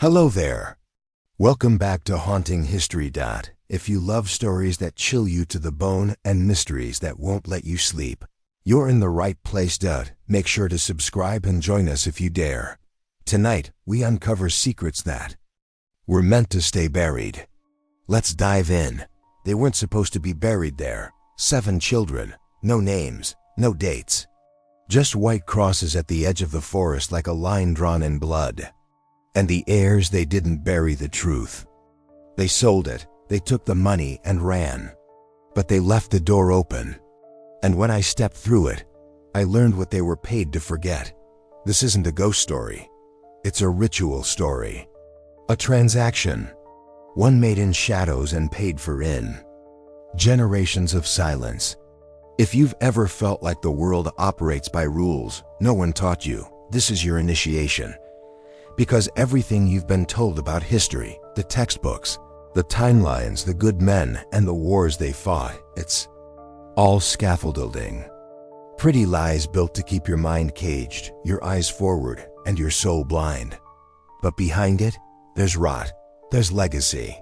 Hello there. Welcome back to Haunting History. If you love stories that chill you to the bone and mysteries that won't let you sleep, you're in the right place. Make sure to subscribe and join us if you dare. Tonight, we uncover secrets that were meant to stay buried. Let's dive in. They weren't supposed to be buried there. 7 children, no names, no dates. Just white crosses at the edge of the forest like a line drawn in blood. And the heirs, they didn't bury the truth. They sold it, they took the money and ran. But they left the door open. And when I stepped through it, I learned what they were paid to forget. This isn't a ghost story. It's a ritual story. A transaction. One made in shadows and paid for in generations of silence. If you've ever felt like the world operates by rules no one taught you, this is your initiation. Because everything you've been told about history, the textbooks, the timelines, the good men, and the wars they fought, it's all scaffolding. Pretty lies built to keep your mind caged, your eyes forward, and your soul blind. But behind it, there's rot, there's legacy.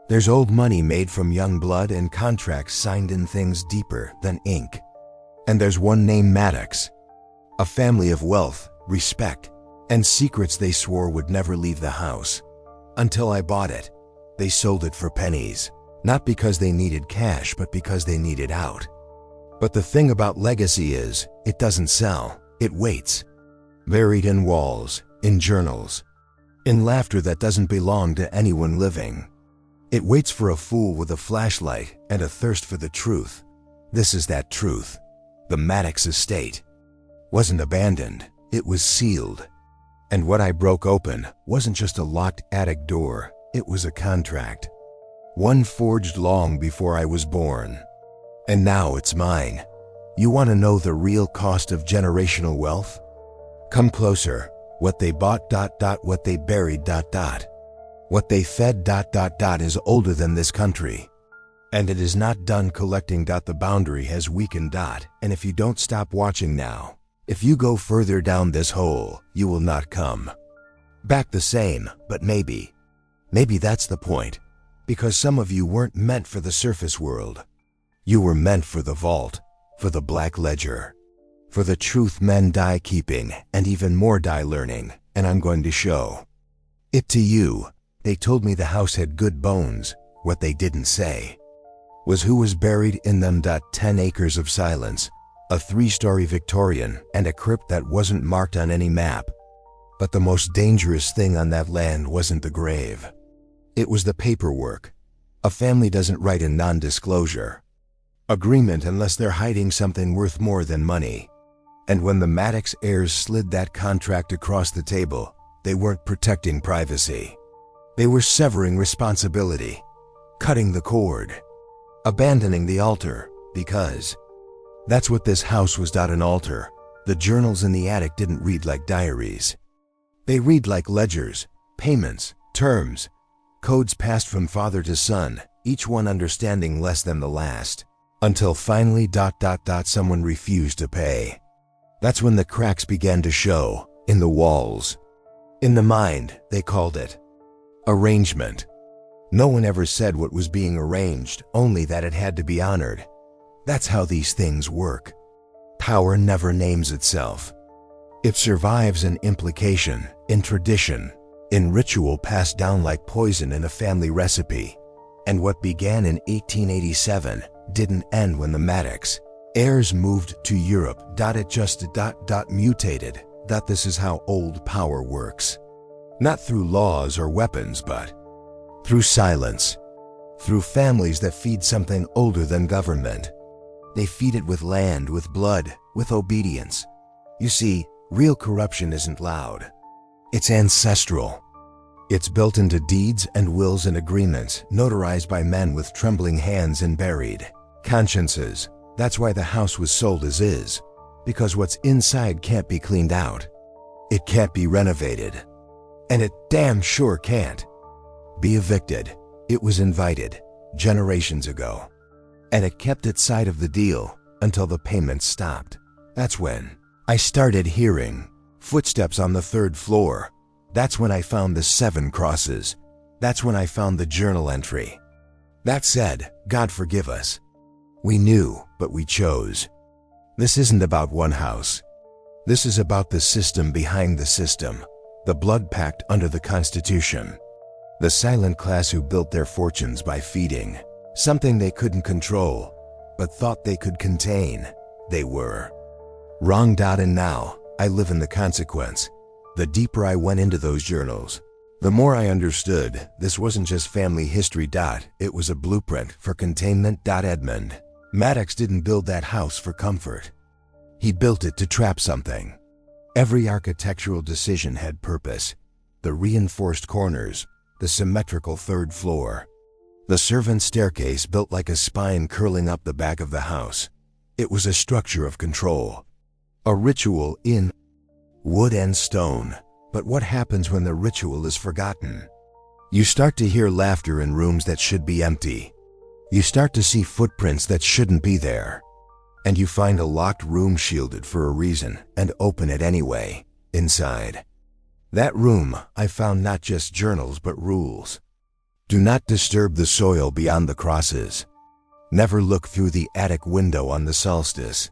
There's old money made from young blood and contracts signed in things deeper than ink. And there's one named Maddox. A family of wealth, respect, and secrets they swore would never leave the house. Until I bought it. They sold it for pennies. Not because they needed cash, but because they needed out. But the thing about legacy is, it doesn't sell, it waits. Buried in walls, in journals, in laughter that doesn't belong to anyone living. It waits for a fool with a flashlight and a thirst for the truth. This is that truth. The Maddox estate wasn't abandoned, it was sealed. And what I broke open wasn't just a locked attic door, it was a contract. One forged long before I was born. And now it's mine. You want to know the real cost of generational wealth? Come closer. What they bought, what they buried, what they fed, is older than this country. And it is not done collecting. The boundary has weakened. And if you don't stop watching now, if you go further down this hole, you will not come back the same. But maybe that's the point. Because some of you weren't meant for the surface world. You were meant for the vault, for the black ledger, for the truth men die keeping and even more die learning. And I'm going to show it to you. They told me the house had good bones. What they didn't say was who was buried in them. 10 acres of silence, a 3-story Victorian, and a crypt that wasn't marked on any map. But the most dangerous thing on that land wasn't the grave. It was the paperwork. A family doesn't write a non-disclosure agreement unless they're hiding something worth more than money. And when the Maddox heirs slid that contract across the table, they weren't protecting privacy. They were severing responsibility, cutting the cord, abandoning the altar, because that's what this house was. An altar. The journals in the attic didn't read like diaries. They read like ledgers, payments, terms, codes passed from father to son, each one understanding less than the last. Until finally someone refused to pay. That's when the cracks began to show, in the walls. In the mind, they called it arrangement. No one ever said what was being arranged, only that it had to be honored. That's how these things work. Power never names itself. It survives in implication, in tradition, in ritual passed down like poison in a family recipe. And what began in 1887 didn't end when the Maddox heirs moved to Europe. It just mutated. This is how old power works. Not through laws or weapons, but through silence. Through families that feed something older than government. They feed it with land, with blood, with obedience. You see, real corruption isn't loud. It's ancestral. It's built into deeds and wills and agreements, notarized by men with trembling hands and buried consciences. That's why the house was sold as is. Because what's inside can't be cleaned out. It can't be renovated. And it damn sure can't be evicted. It was invited generations ago. And it kept its side of the deal until the payments stopped. That's when I started hearing footsteps on the 3rd floor. That's when I found the 7 crosses. That's when I found the journal entry. That said, God forgive us. We knew, but we chose. This isn't about one house. This is about the system behind the system, the blood pact under the Constitution. The silent class who built their fortunes by feeding something they couldn't control, but thought they could contain. They were wrong. And now, I live in the consequence. The deeper I went into those journals, the more I understood this wasn't just family history. It was a blueprint for containment. Edmund Maddox didn't build that house for comfort. He built it to trap something. Every architectural decision had purpose. The reinforced corners, the symmetrical 3rd floor, the servant staircase built like a spine curling up the back of the house. It was a structure of control, a ritual in wood and stone. But what happens when the ritual is forgotten? You start to hear laughter in rooms that should be empty. You start to see footprints that shouldn't be there. And you find a locked room shielded for a reason and open it anyway. Inside that room, I found not just journals but rules. Do not disturb the soil beyond the crosses. Never look through the attic window on the solstice.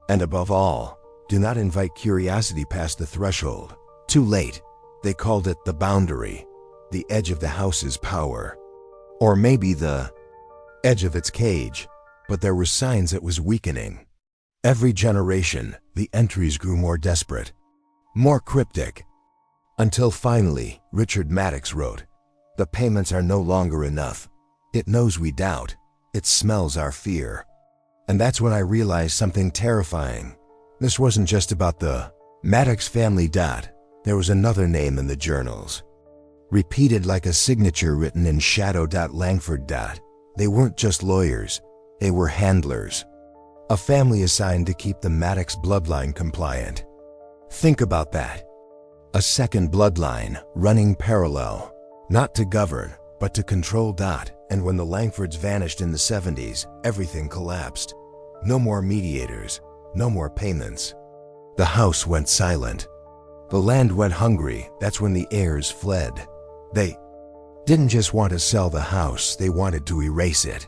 And above all, do not invite curiosity past the threshold. Too late. They called it the boundary, the edge of the house's power. Or maybe the edge of its cage. But there were signs it was weakening. Every generation, the entries grew more desperate, more cryptic. Until finally, Richard Maddox wrote, "The payments are no longer enough. It knows we doubt. It smells our fear." And that's when I realized something terrifying. This wasn't just about the Maddox family. There was another name in the journals, repeated like a signature written in shadow. Langford. They weren't just lawyers. They were handlers. A family assigned to keep the Maddox bloodline compliant. Think about that. A second bloodline running parallel, not to govern, but to control. And when the Langfords vanished in the 70s, everything collapsed. No more mediators, no more payments. The house went silent. The land went hungry. That's when the heirs fled. They didn't just want to sell the house, they wanted to erase it.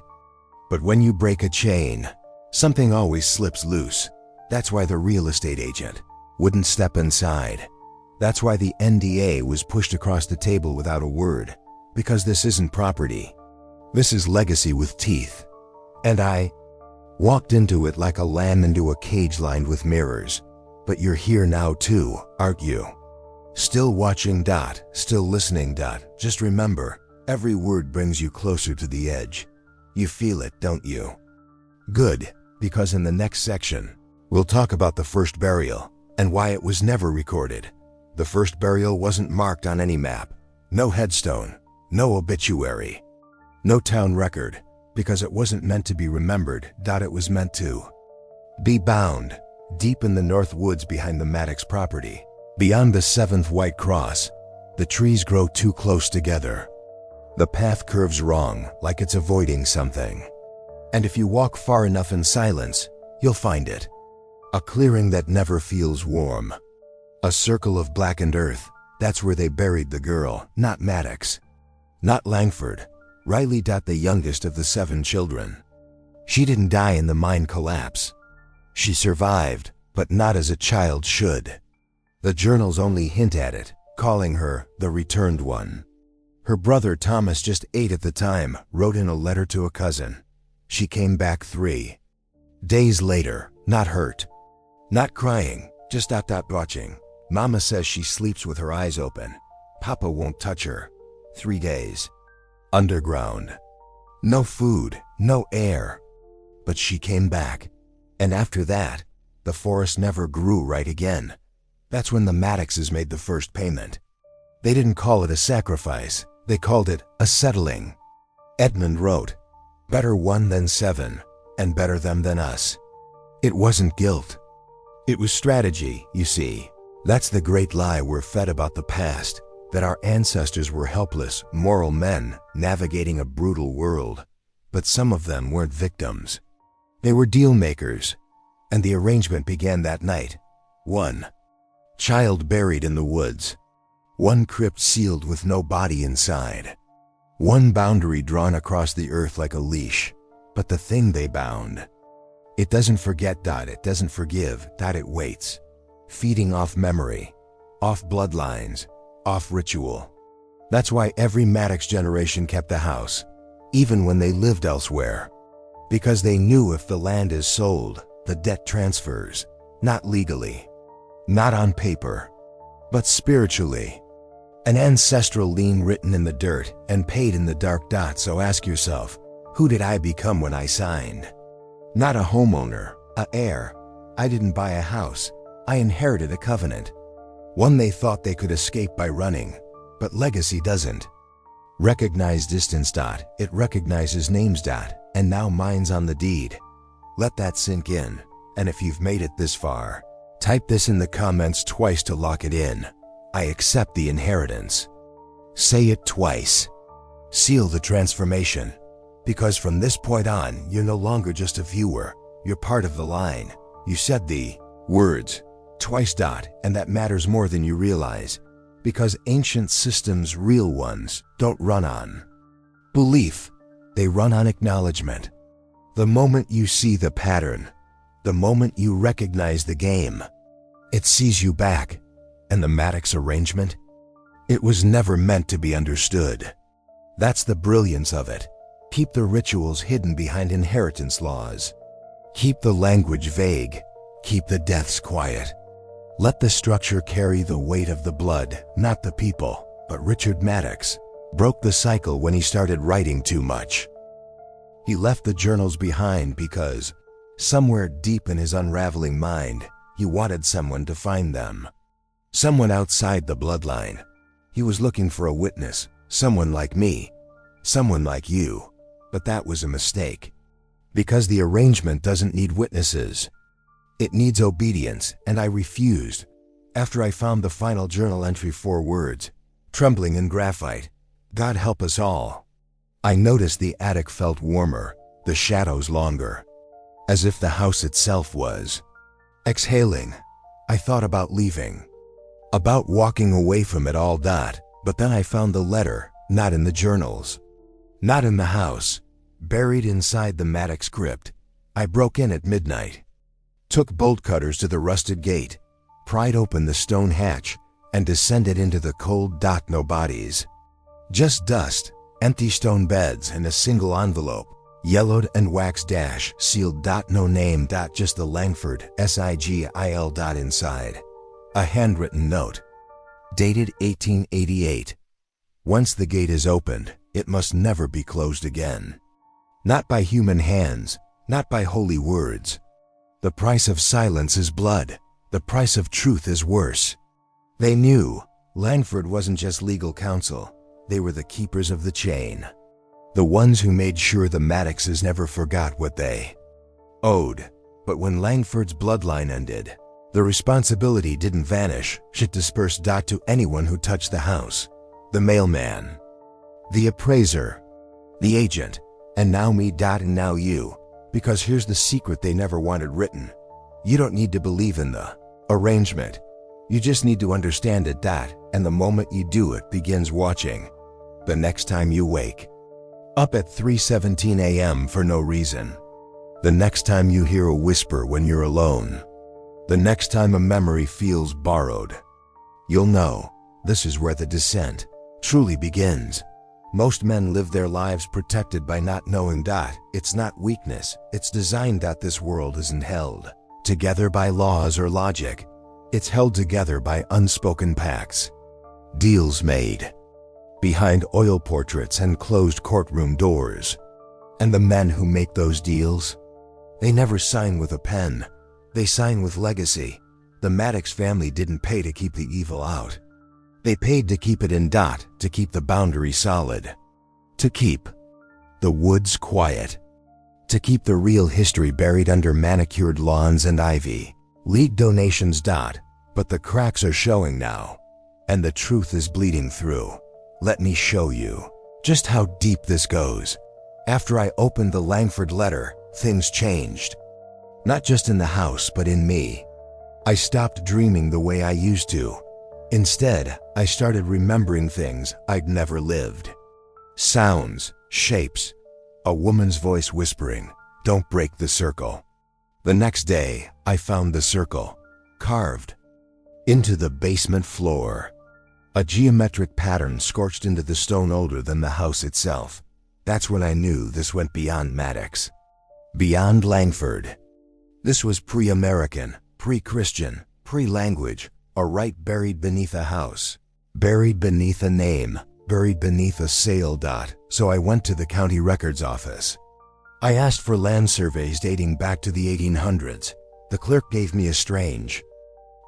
But when you break a chain, something always slips loose. That's why the real estate agent wouldn't step inside. That's why the NDA was pushed across the table without a word. Because this isn't property. This is legacy with teeth. And I walked into it like a lamb into a cage lined with mirrors. But you're here now too, aren't you? Still watching. Still listening. Just remember, every word brings you closer to the edge. You feel it, don't you? Good, because in the next section, we'll talk about the first burial and why it was never recorded. The first burial wasn't marked on any map. No headstone, no obituary, no town record, because it wasn't meant to be remembered. It was meant to be bound deep in the north woods behind the Maddox property. Beyond the 7th white cross, the trees grow too close together. The path curves wrong, like it's avoiding something. And if you walk far enough in silence, you'll find it. A clearing that never feels warm. A circle of blackened earth. That's where they buried the girl, not Maddox. Not Langford. Riley. The youngest of the 7 children. She didn't die in the mine collapse. She survived, but not as a child should. The journals only hint at it, calling her the returned one. Her brother Thomas, just 8 at the time, wrote in a letter to a cousin. She came back 3 days later, not hurt, not crying, just watching. Mama says she sleeps with her eyes open. Papa won't touch her. 3 days. Underground. No food, no air. But she came back. And after that, the forest never grew right again. That's when the Maddoxes made the first payment. They didn't call it a sacrifice. They called it a settling. Edmund wrote, "Better 1 than 7, and better them than us." It wasn't guilt. It was strategy, you see. That's the great lie we're fed about the past, that our ancestors were helpless, moral men navigating a brutal world. But some of them weren't victims. They were deal makers. And the arrangement began that night. 1 child buried in the woods. One crypt sealed with no body inside. One boundary drawn across the earth like a leash. But the thing they bound, it doesn't forget. It doesn't forgive. It waits, feeding off memory, off bloodlines, off ritual. That's why every Maddox generation kept the house, even when they lived elsewhere. Because they knew if the land is sold, the debt transfers, not legally, not on paper, but spiritually. An ancestral lien written in the dirt and paid in the dark. So ask yourself, who did I become when I signed? Not a homeowner, an heir. I didn't buy a house. I inherited a covenant. One they thought they could escape by running, but legacy doesn't. Recognize distance. It recognizes names. And now mine's on the deed. Let that sink in. And if you've made it this far, type this in the comments twice to lock it in. I accept the inheritance. Say it twice. Seal the transformation. Because from this point on, you're no longer just a viewer. You're part of the line. You said the words twice. And that matters more than you realize. Because ancient systems, real ones, don't run on belief. They run on acknowledgement. The moment you see the pattern, the moment you recognize the game, it sees you back. And the Maddox arrangement? It was never meant to be understood. That's the brilliance of it. Keep the rituals hidden behind inheritance laws. Keep the language vague. Keep the deaths quiet. Let the structure carry the weight of the blood, not the people. But Richard Maddox broke the cycle when he started writing too much. He left the journals behind because, somewhere deep in his unraveling mind, he wanted someone to find them. Someone outside the bloodline. He was looking for a witness, someone like me, someone like you. But that was a mistake. Because the arrangement doesn't need witnesses. It needs obedience, and I refused. After I found the final journal entry, 4 words, trembling in graphite, God help us all. I noticed the attic felt warmer, the shadows longer, as if the house itself was exhaling. I thought about leaving, about walking away from it all. But then I found the letter, not in the journals, not in the house, buried inside the Maddox crypt. I broke in at midnight, took bolt cutters to the rusted gate, pried open the stone hatch, and descended into the cold. No bodies, just dust, empty stone beds, and a single envelope, yellowed and wax sealed. No name. Just the Langford SIGIL. Inside, a handwritten note, dated 1888. Once the gate is opened, it must never be closed again. Not by human hands, not by holy words. The price of silence is blood. The price of truth is worse. They knew Langford wasn't just legal counsel. They were the keepers of the chain. The ones who made sure the Maddoxes never forgot what they owed. But when Langford's bloodline ended, the responsibility didn't vanish. It dispersed. To anyone who touched the house. The mailman, the appraiser, the agent, and now me. And now you. Because here's the secret they never wanted written. You don't need to believe in the arrangement. You just need to understand it. And the moment you do, it begins watching. The next time you wake up at 3:17 a.m. for no reason. The next time you hear a whisper when you're alone. The next time a memory feels borrowed. You'll know this is where the descent truly begins. Most men live their lives protected by not knowing. It's not weakness, it's design. This world isn't held together by laws or logic. It's held together by unspoken pacts. Deals made behind oil portraits and closed courtroom doors. And the men who make those deals, they never sign with a pen. They sign with legacy. The Maddox family didn't pay to keep the evil out. They paid to keep it in. To keep the boundary solid. To keep the woods quiet. To keep the real history buried under manicured lawns and ivy. League donations. But the cracks are showing now. And the truth is bleeding through. Let me show you just how deep this goes. After I opened the Langford letter, things changed. Not just in the house, but in me. I stopped dreaming the way I used to. Instead, I started remembering things I'd never lived. Sounds, shapes, a woman's voice whispering, "Don't break the circle." The next day, I found the circle, carved into the basement floor. A geometric pattern scorched into the stone older than the house itself. That's when I knew this went beyond Maddox. Beyond Langford. This was pre-American, pre-Christian, pre-language, a rite buried beneath a house, buried beneath a name, buried beneath a sale. So I went to the county records office. I asked for land surveys dating back to the 1800s. The clerk gave me a strange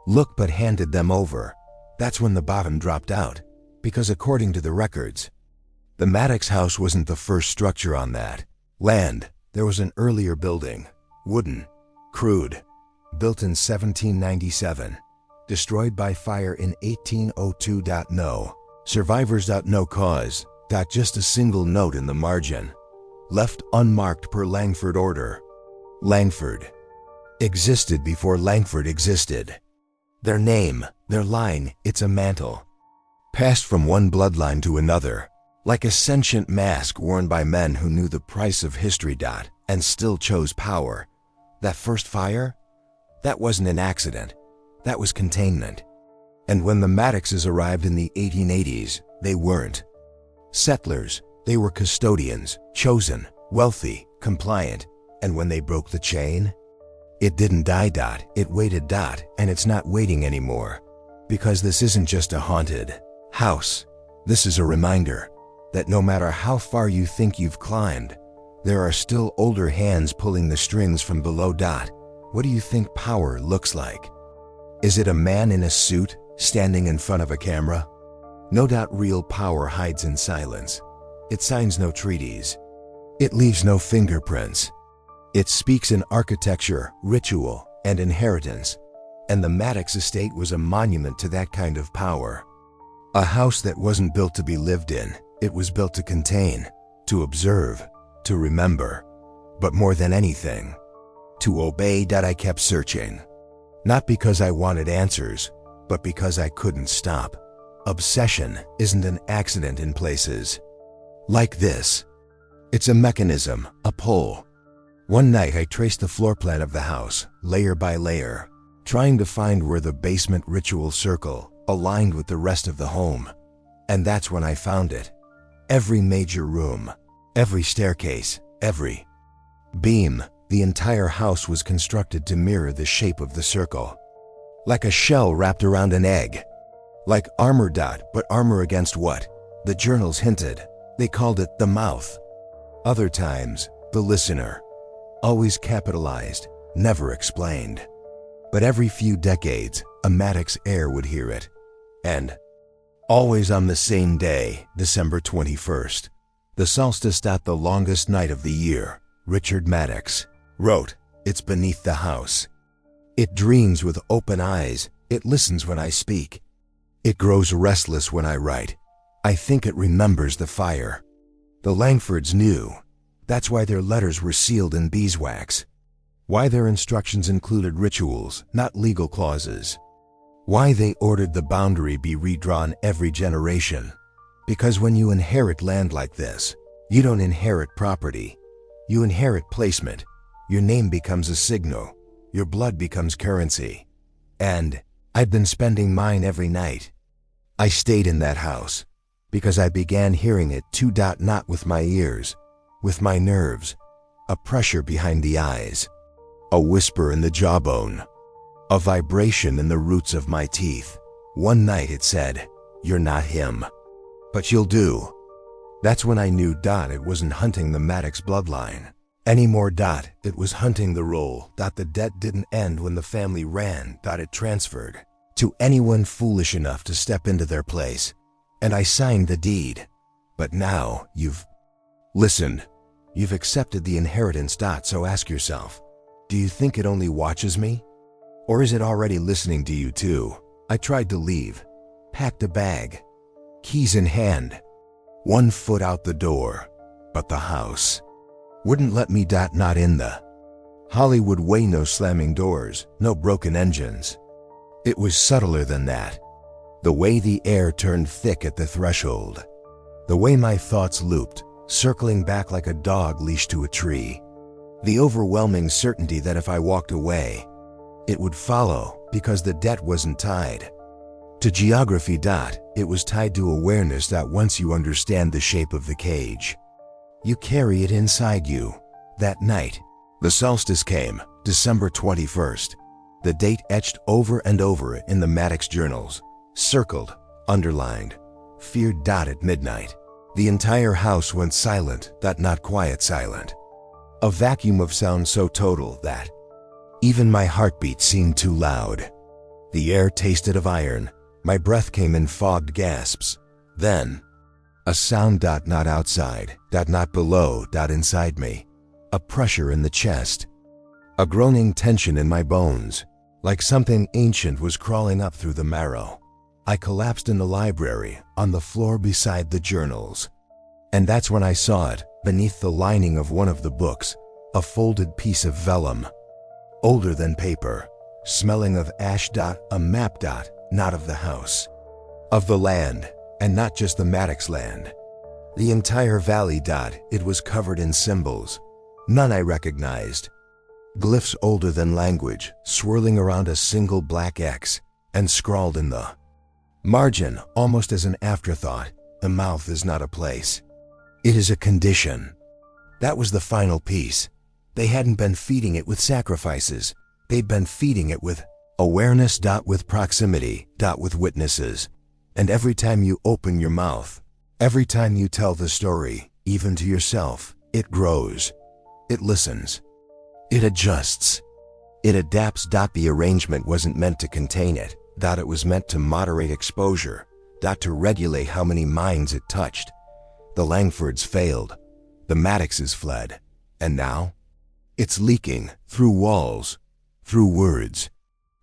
look but handed them over. That's when the bottom dropped out, because according to the records, the Maddox house wasn't the first structure on that land. There was an earlier building, wooden, crude, built in 1797, destroyed by fire in 1802. No survivors. No cause. Just a single note in the margin, left unmarked per Langford order. Langford existed before Langford existed. Their name, their line, it's a mantle, passed from one bloodline to another, like a sentient mask worn by men who knew the price of history. And still chose power. That first fire? That wasn't an accident. That was containment. And when the Maddoxes arrived in the 1880s, they weren't settlers. They were custodians, chosen, wealthy, compliant. And when they broke the chain, it didn't die. It waited. And it's not waiting anymore. Because this isn't just a haunted house. This is a reminder that no matter how far you think you've climbed, there are still older hands pulling the strings from below. What do you think power looks like? Is it a man in a suit standing in front of a camera? No. Real power hides in silence. It signs no treaties. It leaves no fingerprints. It speaks in architecture, ritual, and inheritance. And the Maddox estate was a monument to that kind of power. A house that wasn't built to be lived in. It was built to contain, to observe, to remember. But more than anything, to obey. I kept searching. Not because I wanted answers, but because I couldn't stop. Obsession isn't an accident in places like this. It's a mechanism, a pull. One night I traced the floor plan of the house, layer by layer, trying to find where the basement ritual circle aligned with the rest of the home. And that's when I found it. Every major room, every staircase, every beam, the entire house was constructed to mirror the shape of the circle. Like a shell wrapped around an egg. Like armor. But armor against what? The journals hinted. They called it the mouth. Other times, the listener. Always capitalized, never explained. But every few decades, a Maddox heir would hear it. And always on the same day, December 21st, the solstice. The longest night of the year, Richard Maddox wrote, "It's beneath the house. It dreams with open eyes. It listens when I speak. It grows restless when I write. I think it remembers the fire." The Langfords knew. That's why their letters were sealed in beeswax. Why their instructions included rituals, not legal clauses. Why they ordered the boundary be redrawn every generation. Because when you inherit land like this, you don't inherit property. You inherit placement. Your name becomes a signal. Your blood becomes currency. And I'd been spending mine every night. I stayed in that house because I began hearing it too. Not with my ears, with my nerves. A pressure behind the eyes. A whisper in the jawbone. A vibration in the roots of my teeth. One night it said, "You're not him, but you'll do." That's when I knew. It wasn't hunting the Maddox bloodline anymore. It was hunting the role. The debt didn't end when the family ran. It transferred to anyone foolish enough to step into their place. And I signed the deed. But now you've listened. You've accepted the inheritance. So ask yourself, do you think it only watches me? Or is it already listening to you too? I tried to leave, packed a bag, keys in hand, 1 foot out the door, but the house wouldn't let me. Not in the Hollywood way. No slamming doors, no broken engines. It was subtler than that. The way the air turned thick at the threshold. The way my thoughts looped, circling back like a dog leashed to a tree. The overwhelming certainty that if I walked away, it would follow because the debt wasn't tied to geography. It was tied to awareness that once you understand the shape of the cage, you carry it inside you. That night, the solstice came, December 21st. The date etched over and over in the Maddox journals, circled, underlined, feared. At midnight, the entire house went silent, not quiet silent. A vacuum of sound so total that even my heartbeat seemed too loud. The air tasted of iron. My breath came in fogged gasps. Then, a sound. Not outside, not below, inside me. A pressure in the chest. A groaning tension in my bones, like something ancient was crawling up through the marrow. I collapsed in the library, on the floor beside the journals. And that's when I saw it, beneath the lining of one of the books, a folded piece of vellum. Older than paper, smelling of ash. A map. Not of the house. Of the land, and not just the Maddox land. The entire valley. It was covered in symbols. None I recognized. Glyphs older than language, swirling around a single black X, and scrawled in the margin, almost as an afterthought, the mouth is not a place. It is a condition. That was the final piece. They hadn't been feeding it with sacrifices. They'd been feeding it with awareness. With proximity. With witnesses. And every time you open your mouth, every time you tell the story, even to yourself, it grows. It listens. It adjusts. It adapts. The arrangement wasn't meant to contain it. It was meant to moderate exposure. To regulate how many minds it touched. The Langfords failed. The Maddoxes fled. And now? It's leaking through walls, through words,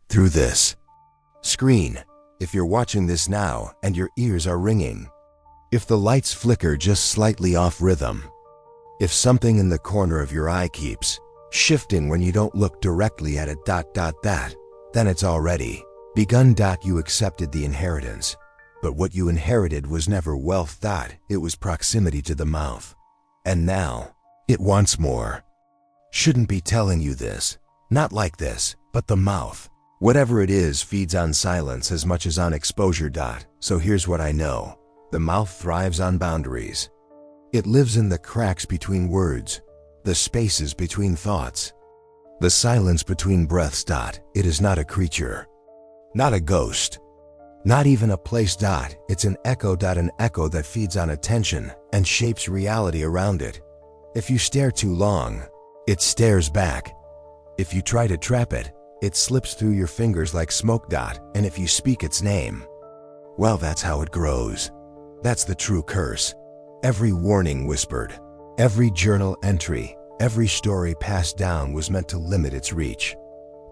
through this screen. If you're watching this now and your ears are ringing, if the lights flicker just slightly off rhythm, if something in the corner of your eye keeps shifting when you don't look directly at it. Then it's already begun. You accepted the inheritance, but what you inherited was never wealth. It was proximity to the mouth. And now, it wants more. Shouldn't be telling you this. Not like this, but the mouth. Whatever it is feeds on silence as much as on exposure. So here's what I know. The mouth thrives on boundaries. It lives in the cracks between words, the spaces between thoughts, the silence between breaths. It is not a creature, not a ghost, not even a place. It's an echo. An echo that feeds on attention and shapes reality around it. If you stare too long, it stares back. If you try to trap it, it slips through your fingers like smoke. And if you speak its name, well, that's how it grows. That's the true curse. Every warning whispered, every journal entry, every story passed down was meant to limit its reach.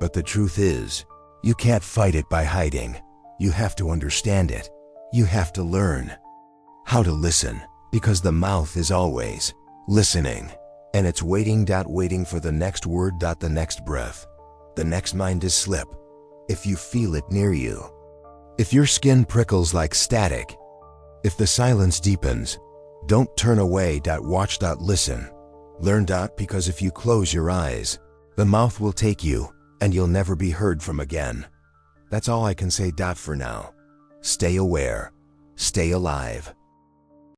But the truth is, you can't fight it by hiding. You have to understand it. You have to learn how to listen, because the mouth is always listening. And it's waiting. Waiting for the next word. The next breath. The next mind to slip. If you feel it near you. If your skin prickles like static. If the silence deepens. Don't turn away. Watch. Listen. Learn. Because if you close your eyes, the mouth will take you, and you'll never be heard from again. That's all I can say. For now. Stay aware. Stay alive.